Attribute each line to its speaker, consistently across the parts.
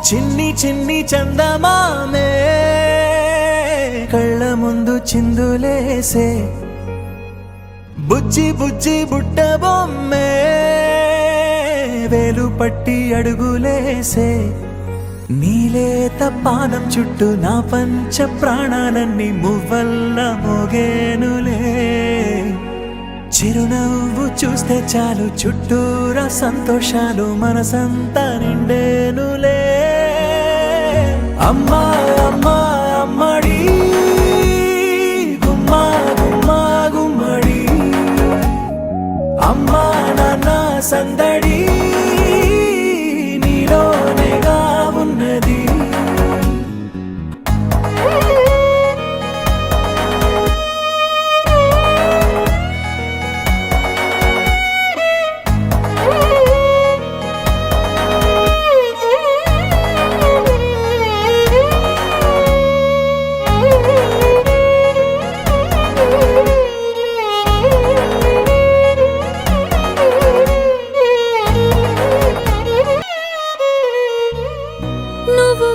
Speaker 1: చిన్ని చిన్ని చందమామే కళ్ళ ముందు చిందులేసే బుజ్జి బుజ్జి బుట్ట బొమ్మే వేలు పట్టి అడుగులేసే నీలేత పానం చుట్టూ నా పంచ ప్రాణాలన్నీ మువ్వల్ల మోగేనులే చిరునవ్వు చూస్తే చాలు చుట్టూరా సంతోషాలు మనసంతా నిండేనులే అమ్మా అమ్మా అమ్మడి గుమ్మా గుమ్మా గుమ్మడి అమ్మా నాన్న సందడి నీలోనేగా ఉన్నది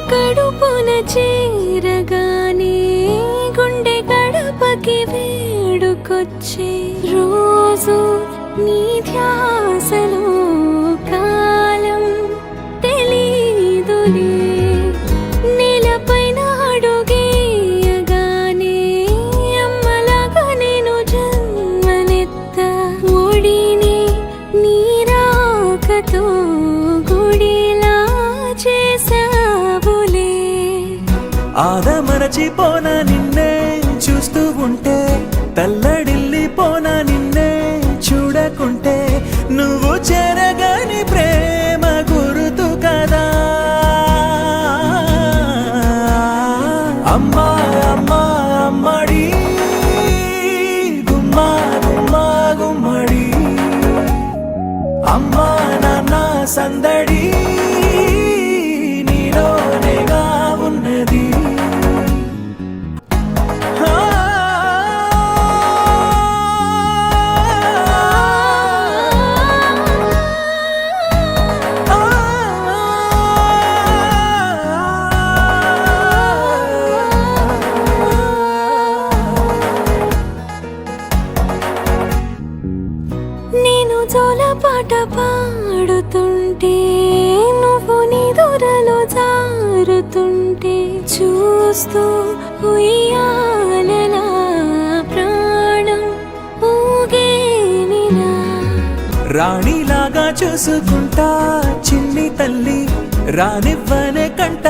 Speaker 2: కడుపున చేరగానే గుండె గడపకి వేడుకొచ్చే రోజు నీ ధ్యాసలో కాలం తెలీదులే నేలపైన అడుగేయగానే అమ్మలాగా నేను జన్మనెత్త ఒడిని నీ రాకతో గుడిలా చేసా
Speaker 1: ఆదమరచిపోనా నిన్నే చూస్తూ ఉంటే తల్లడిల్లిపోనా నిన్నే చూడకుంటే నువ్వు చెరగని ప్రేమ గురుతు కదా అమ్మా అమ్మా అమ్మడి గుమ్మా గుమ్మా గుమ్మడి అమ్మా నాన్న సందడి నీలోనేగా ఉన్నది
Speaker 2: నేను జోలపాట పాడుతుంటే నువ్వు నిదురలో జారుతుంటే చూస్తూ ఉయ్యాలలా ప్రాణం ఊగేనిలా
Speaker 1: రాణిలాగా చూసుకుంటా చిన్ని తల్లి రానివ్వనే కంట